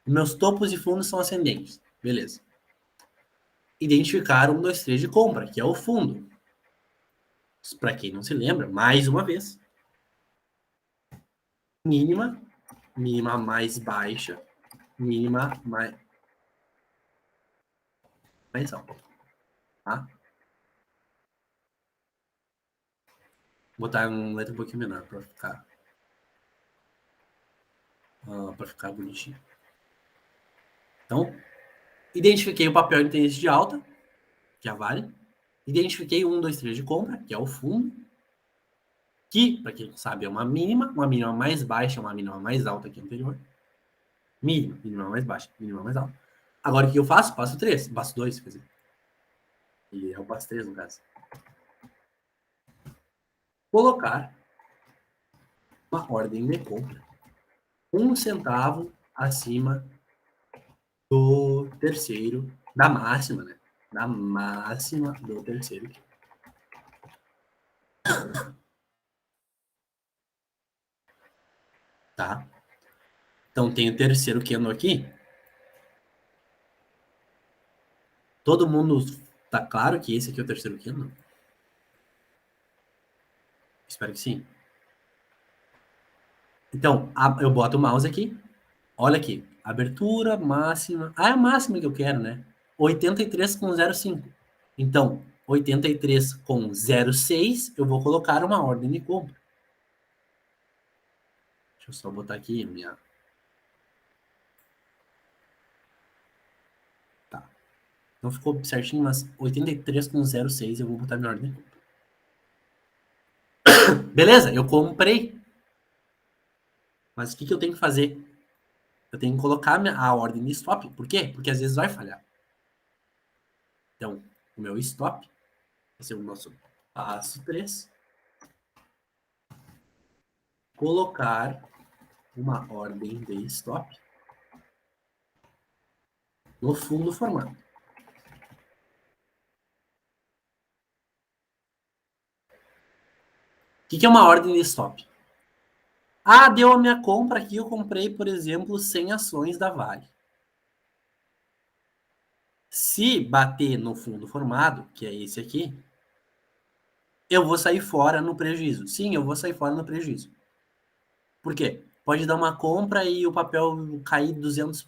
Meus topos e fundos são ascendentes. Beleza. Identificar 1, 2, 3 de compra, que é o fundo. Para quem não se lembra, mais uma vez. Mínima, mínima mais baixa, mínima mais alta. Tá? Vou botar um letra um pouquinho menor para ficar bonitinho. Então, identifiquei o papel em tendência de alta, que é a Vale. Identifiquei 1, 2, 3 de compra, que é o fundo. Que, para quem não sabe, é uma mínima mais baixa, uma mínima mais alta que a anterior. Mínima mais baixa, mínima mais alta. Agora, o que eu faço? Passo 3, passo 2, quer dizer. E é o passo 3, no caso. Colocar uma ordem de compra 1 centavo acima do terceiro, da máxima, né? Da máxima do terceiro. Tá? Então, tem o terceiro candle aqui. Todo mundo tá claro que esse aqui é o terceiro candle? Espero que sim. Então, eu boto o mouse aqui. Olha aqui. Abertura máxima. É a máxima que eu quero, né? 83,05. Então, 83,06 eu vou colocar uma ordem de compra. Deixa eu só botar aqui a minha... Tá. Não ficou certinho, mas 83,06 eu vou botar minha ordem de compra. Beleza, eu comprei. Mas o que eu tenho que fazer? Eu tenho que colocar a ordem de stop. Por quê? Porque às vezes vai falhar. Então, o meu stop vai ser o nosso passo 3. Colocar uma ordem de stop no fundo formado. O que é uma ordem de stop? Deu a minha compra aqui, eu comprei, por exemplo, 100 ações da Vale. Se bater no fundo formado, que é esse aqui, eu vou sair fora no prejuízo. Sim, eu vou sair fora no prejuízo. Por quê? Pode dar uma compra e o papel cair 200%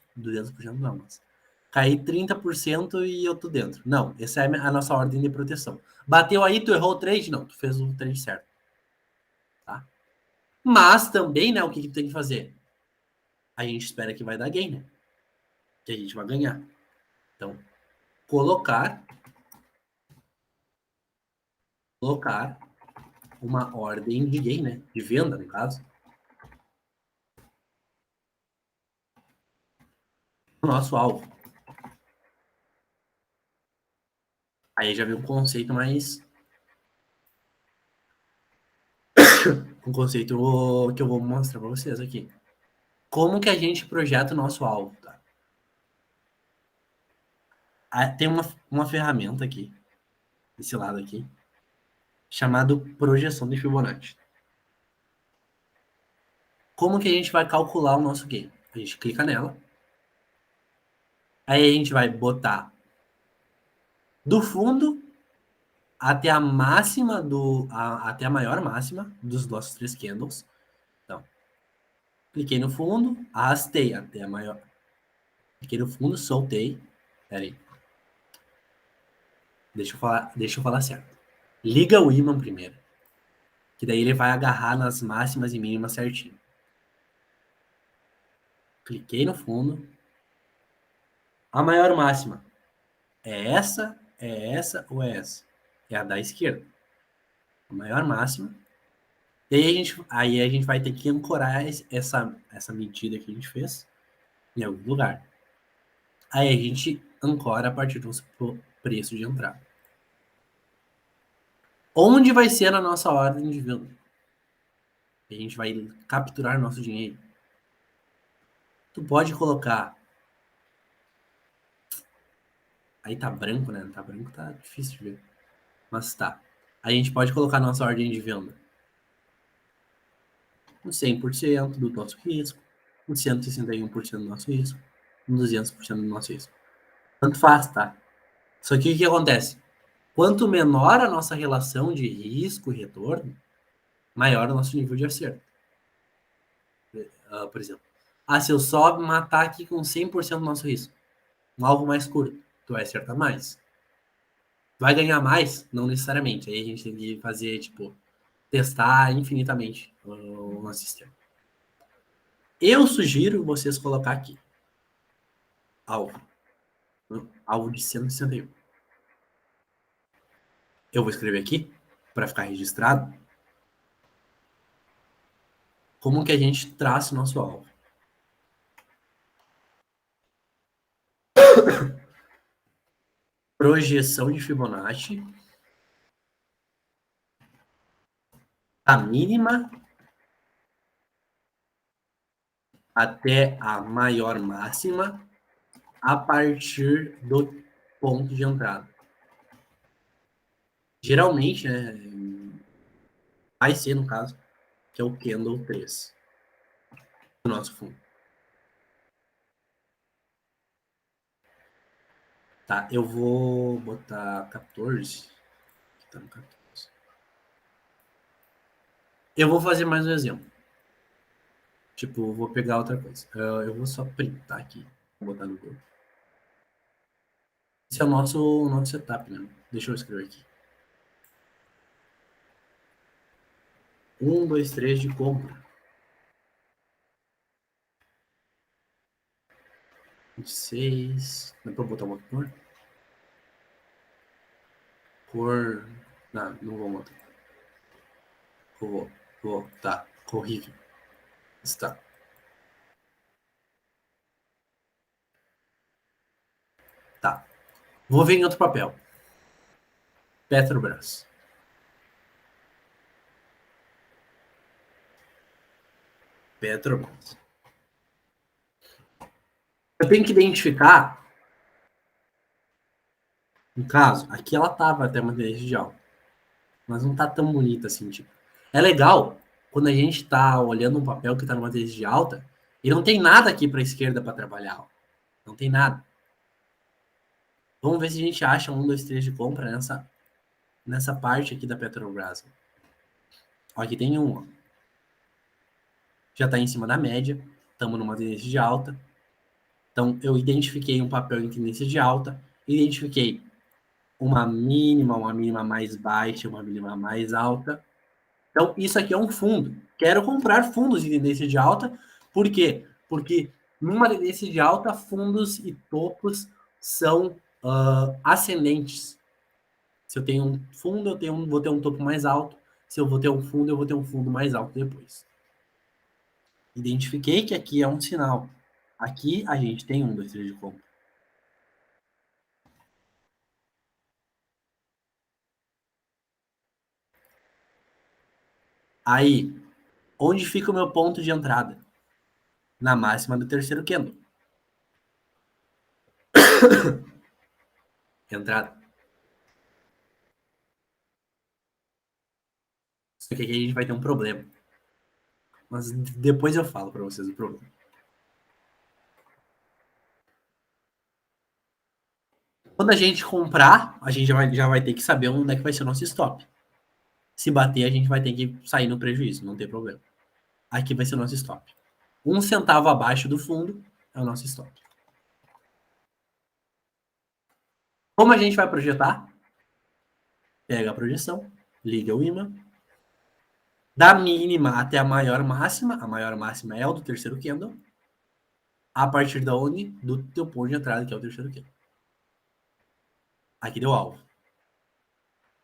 não, mas cair 30% e eu tô dentro. Não, essa é a nossa ordem de proteção. Bateu aí, tu errou o trade? Não, tu fez o trade certo. Tá? Mas também, né, o que tu tem que fazer? A gente espera que vai dar gain, né? Que a gente vai ganhar. Então, colocar uma ordem de gain, né? De venda, no caso. O nosso alvo. Aí já vem um conceito mais... um conceito que eu vou mostrar para vocês aqui. Como que a gente projeta o nosso alvo, tá? Tem uma ferramenta aqui, desse lado aqui, chamado projeção de Fibonacci. Como que a gente vai calcular o nosso gain? A gente clica nela. Aí a gente vai botar do fundo até a máxima até a maior máxima dos nossos 3 candles. Então, cliquei no fundo, arrastei até a maior. Cliquei no fundo, soltei. Pera aí. Deixa eu falar certo. Liga o ímã primeiro. Que daí ele vai agarrar nas máximas e mínimas certinho. Cliquei no fundo. A maior máxima é essa ou é essa? É a da esquerda. A maior máxima. E aí a gente vai ter que ancorar essa medida que a gente fez em algum lugar. Aí a gente ancora a partir do preço de entrada. Onde vai ser a nossa ordem de venda? A gente vai capturar nosso dinheiro. Tu pode colocar... Aí tá branco, né? Tá branco, tá difícil de ver. Mas tá. A gente pode colocar nossa ordem de venda com 100% do nosso risco, com 161% do nosso risco, com 200% do nosso risco. Tanto faz, tá? Só que o que acontece? Quanto menor a nossa relação de risco e retorno, maior o nosso nível de acerto. Por exemplo, se eu só matar aqui com 100% do nosso risco, um alvo mais curto, tu vai acertar mais. Vai ganhar mais? Não necessariamente. Aí a gente tem que fazer, tipo, testar infinitamente o nosso sistema. Eu sugiro vocês colocar aqui. Alvo. Alvo de 161. Eu vou escrever aqui, para ficar registrado, como que a gente traça o nosso alvo. Projeção de Fibonacci. A mínima até a maior máxima a partir do ponto de entrada. Geralmente, né, vai ser, no caso, que é o candle 3 do nosso fundo. Tá, eu vou botar 14. Tá no 14. Eu vou fazer mais um exemplo. Tipo, vou pegar outra coisa. Eu vou só printar aqui. Vou botar no grupo. Esse é o nosso setup, né? Deixa eu escrever aqui. 1, 2, 3 de compra. 26. Dá pra botar uma cor? Cor. Não vou botar. Vou. Tá. Horrível. Está. Tá. Vou ver em outro papel. Petrobras. Petrobras. Eu tenho que identificar. No caso, aqui ela tava até uma tendência de alta. Mas não tá tão bonita assim, tipo. É legal quando a gente tá olhando um papel que tá numa tendência de alta e não tem nada aqui pra esquerda para trabalhar. Não tem nada. Vamos ver se a gente acha 1, 2, 3 de compra nessa nessa parte aqui da Petrobras. Ó, aqui tem um, ó. Já está em cima da média, estamos numa tendência de alta. Então, eu identifiquei um papel em tendência de alta, identifiquei uma mínima mais baixa, uma mínima mais alta. Então, isso aqui é um fundo. Quero comprar fundos em tendência de alta. Por quê? Porque numa tendência de alta, fundos e topos são ascendentes. Se eu tenho um fundo, vou ter um topo mais alto. Se eu vou ter um fundo, eu vou ter um fundo mais alto depois. Identifiquei que aqui é um sinal. Aqui a gente tem 1, 2, 3 de compra. Aí, onde fica o meu ponto de entrada? Na máxima do terceiro candle. Entrada. Só que aqui a gente vai ter um problema. Mas depois eu falo para vocês o problema. Quando a gente comprar, a gente já vai ter que saber onde é que vai ser o nosso stop. Se bater, a gente vai ter que sair no prejuízo, não tem problema. Aqui vai ser o nosso stop. 1 centavo abaixo do fundo é o nosso stop. Como a gente vai projetar? Pega a projeção, liga o ímã. Da mínima até a maior máxima é o do terceiro candle. A partir da onde? Do teu ponto de entrada, que é o terceiro candle. Aqui deu alvo.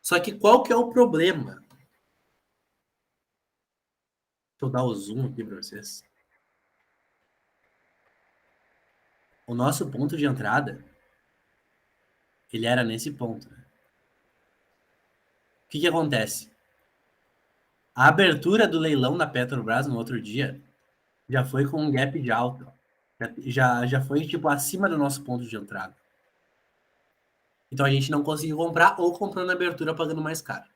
Só que qual que é o problema? Deixa eu dar o zoom aqui para vocês. O nosso ponto de entrada, ele era nesse ponto. Né? O que acontece? A abertura do leilão da Petrobras no outro dia já foi com um gap de alta. Já foi tipo acima do nosso ponto de entrada. Então a gente não conseguiu comprar ou comprou na abertura pagando mais caro.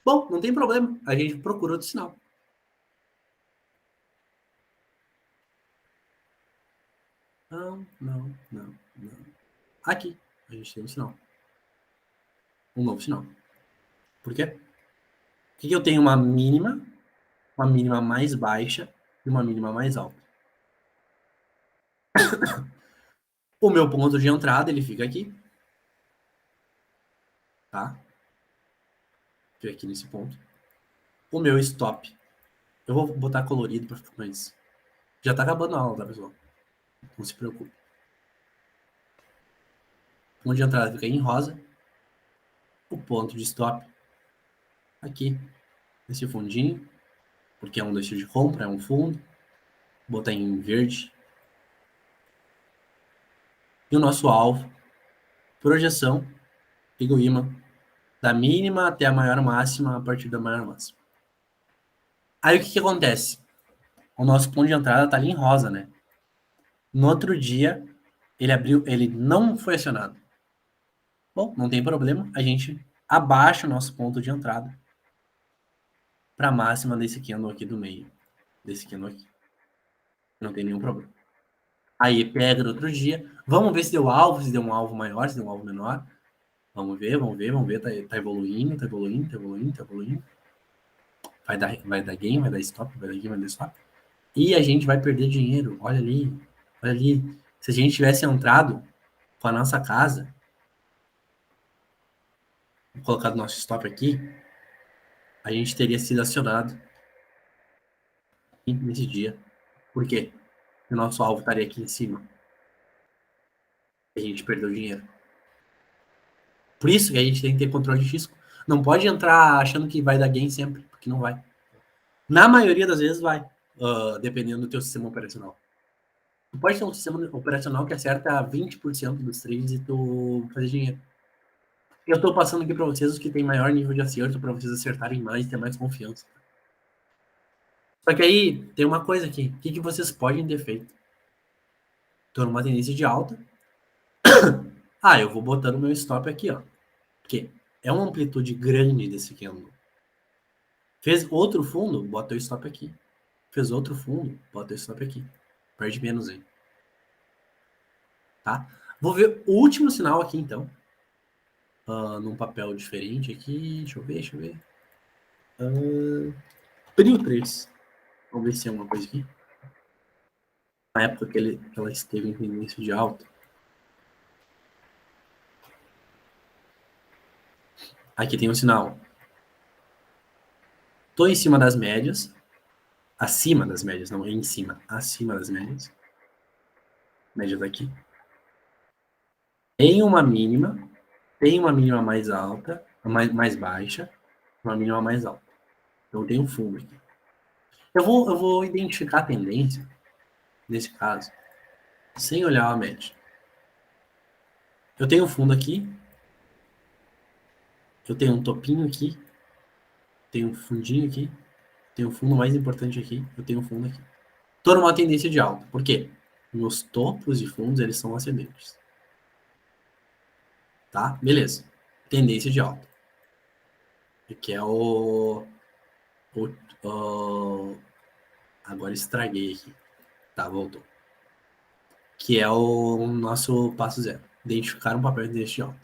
Bom, não tem problema. A gente procura outro sinal. Não. Aqui, a gente tem um sinal. Um novo sinal. Por quê? Porque eu tenho uma mínima mais baixa e uma mínima mais alta. O meu ponto de entrada, ele fica aqui. Tá? Fica aqui nesse ponto. O meu stop. Eu vou botar colorido para ficar mais... Já tá acabando a aula, tá, pessoal? Não se preocupe. O ponto de entrada fica em rosa. O ponto de stop aqui, nesse fundinho, porque é um destino de compra, é um fundo. Vou botar em verde. E o nosso alvo, projeção, liga o ímã, da mínima até a maior máxima, a partir da maior máxima. Aí o que acontece? O nosso ponto de entrada tá ali em rosa, né? No outro dia, ele não foi acionado. Bom, não tem problema, a gente abaixa o nosso ponto de entrada para a máxima desse candle aqui do meio, desse candle aqui. Não tem nenhum problema. Aí pega no outro dia, vamos ver se deu alvo, se deu um alvo maior, se deu um alvo menor. Vamos ver, tá evoluindo. Vai dar gain, vai dar stop, vai dar gain, vai dar stop. E a gente vai perder dinheiro, olha ali. Se a gente tivesse entrado com a nossa casa, colocado nosso stop aqui, a gente teria sido acionado nesse dia. Por quê? O nosso alvo estaria aqui em cima. E a gente perdeu dinheiro. Por isso que a gente tem que ter controle de risco. Não pode entrar achando que vai dar gain sempre, porque não vai. Na maioria das vezes vai, dependendo do teu sistema operacional. Tu pode ter um sistema operacional que acerta 20% dos trades e tu fazer dinheiro. Eu estou passando aqui para vocês os que tem maior nível de acerto para vocês acertarem mais e ter mais confiança. Só que aí tem uma coisa aqui. O que vocês podem ter feito? Estou numa tendência de alta. Eu vou botando meu stop aqui, ó. Porque é uma amplitude grande desse candle. Fez outro fundo, bota o stop aqui. Fez outro fundo, bota o stop aqui. Perde menos aí. Tá? Vou ver o último sinal aqui, então. num papel diferente aqui. Deixa eu ver. Prio 3. Vamos ver se tem alguma coisa aqui. Na época que ela esteve em tendência de alta. Aqui tem um sinal. Tô em cima das médias. Acima das médias, não em cima. Acima das médias. Média daqui. Tem uma mínima mais alta, mais baixa, uma mínima mais alta. Então tem um fundo aqui. Eu vou identificar a tendência, nesse caso, sem olhar a média. Eu tenho um fundo aqui, eu tenho um topinho aqui, tenho um fundinho aqui, tenho um fundo mais importante aqui, eu tenho um fundo aqui. Tô numa tendência de alta. Por quê? Meus topos de fundos, eles são ascendentes. Tá? Beleza. Tendência de alta. Que é agora estraguei aqui. Tá, voltou. Que é o nosso passo zero. Identificar um papel de tendência de alta.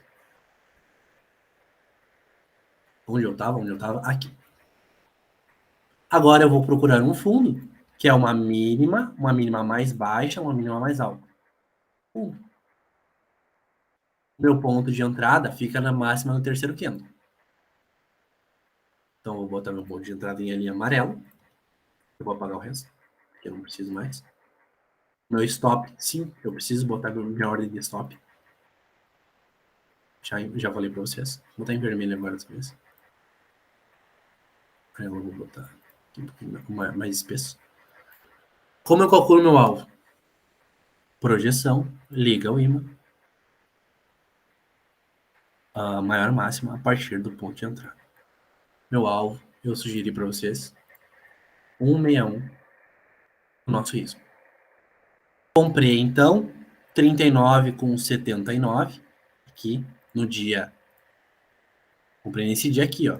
Onde eu tava? Aqui. Agora eu vou procurar um fundo, que é uma mínima mais baixa, uma mínima mais alta. Meu ponto de entrada fica na máxima no terceiro candle. Então, eu vou botar meu ponto de entrada em linha amarelo. Eu vou apagar o resto, porque eu não preciso mais. Meu stop, sim, eu preciso botar minha ordem de stop. Já falei para vocês. Vou botar em vermelho agora dessa vez. Aí eu vou botar aqui um pouquinho mais espesso. Como eu calculo meu alvo? Projeção, liga o imã. A maior máxima a partir do ponto de entrada. Meu alvo, eu sugeri para vocês, 161, o nosso risco. Comprei, então, 39,79 aqui no dia. Comprei nesse dia aqui, ó.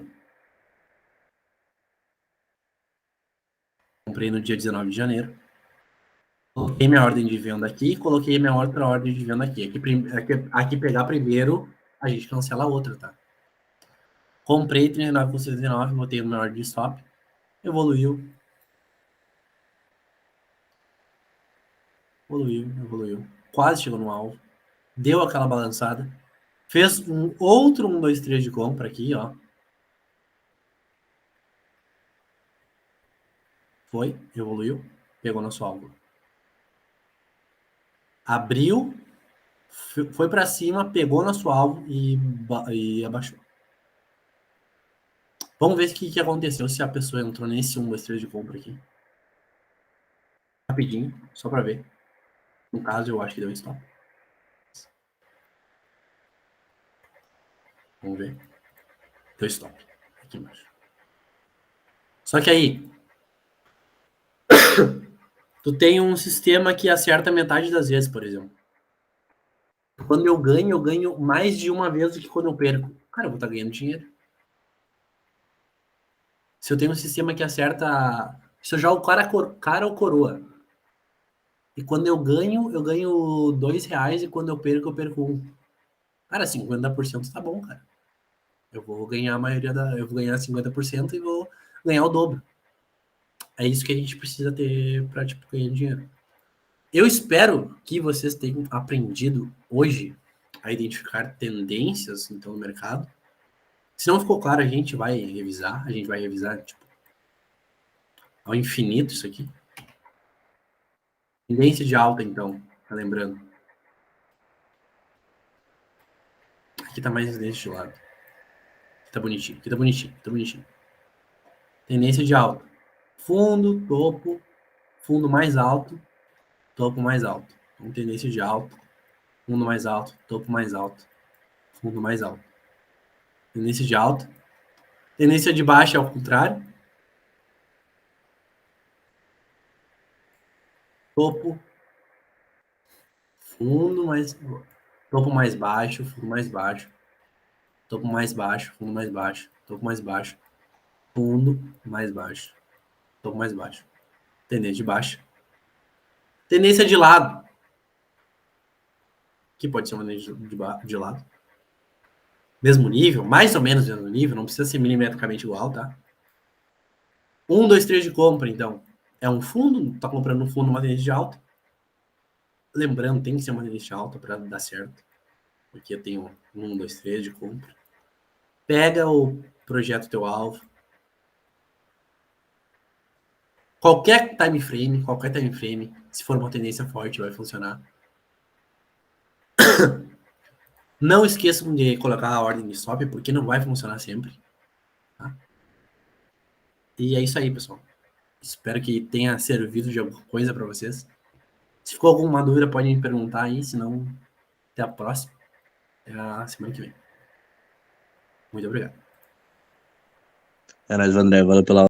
Comprei no dia 19 de janeiro. Coloquei minha ordem de venda aqui, coloquei minha outra ordem de venda aqui. Aqui pegar primeiro, a gente cancela a outra, tá? Comprei 39,79, botei minha ordem de stop. Evoluiu. Quase chegou no alvo. Deu aquela balançada. Fez um outro 1, 2, 3 de compra aqui, ó. Foi, evoluiu, pegou nosso alvo. Abriu, foi para cima, pegou nosso alvo e abaixou. Vamos ver o que aconteceu se a pessoa entrou nesse 1, 2, 3 de compra aqui. Rapidinho, só para ver. No caso, eu acho que deu stop. Vamos ver. Deu stop. Aqui embaixo. Só que aí, tu tem um sistema que acerta metade das vezes, por exemplo. Quando eu ganho mais de uma vez do que quando eu perco. Cara, eu vou estar ganhando dinheiro. Se eu tenho um sistema que acerta... Se eu jogo cara ou coroa. E quando eu ganho R$2. E quando eu perco 1. Cara, 50% tá bom, cara. Eu vou ganhar eu vou ganhar 50% e vou ganhar o dobro. É isso que a gente precisa ter pra, tipo, ganhar dinheiro. Eu espero que vocês tenham aprendido hoje a identificar tendências, então, no mercado. Se não ficou claro, a gente vai revisar. Tipo, ao infinito isso aqui. Tendência de alta, então, tá lembrando. Aqui tá mais desse lado. Aqui tá bonitinho. Tendência de alta. Fundo, topo, fundo mais alto, topo mais alto. Então, tendência de alta, fundo mais alto, topo mais alto, fundo mais alto. Tendência de alta. Tendência de baixa é ao contrário. Topo, fundo mais... Topo mais baixo, fundo mais baixo. Topo mais baixo, fundo mais baixo. Topo mais baixo, fundo mais baixo. Topo mais baixo. Tendência de baixa. Tendência de lado. Que pode ser uma tendência de lado. mesmo nível, mais ou menos mesmo nível, não precisa ser milimetricamente igual, tá? 1, 2, 3 de compra, então. É um fundo, tá comprando um fundo uma tendência de alta. Lembrando, tem que ser uma tendência de alta para dar certo. Porque eu tenho 1, 2, 3 de compra. Pega o projeto teu alvo. Qualquer time frame, se for uma tendência forte, vai funcionar. Não esqueçam de colocar a ordem de stop, porque não vai funcionar sempre. Tá? E é isso aí, pessoal. Espero que tenha servido de alguma coisa para vocês. Se ficou alguma dúvida, podem me perguntar aí. Se não, até a próxima. Até a semana que vem. Muito obrigado. É nóis, André. Valeu pela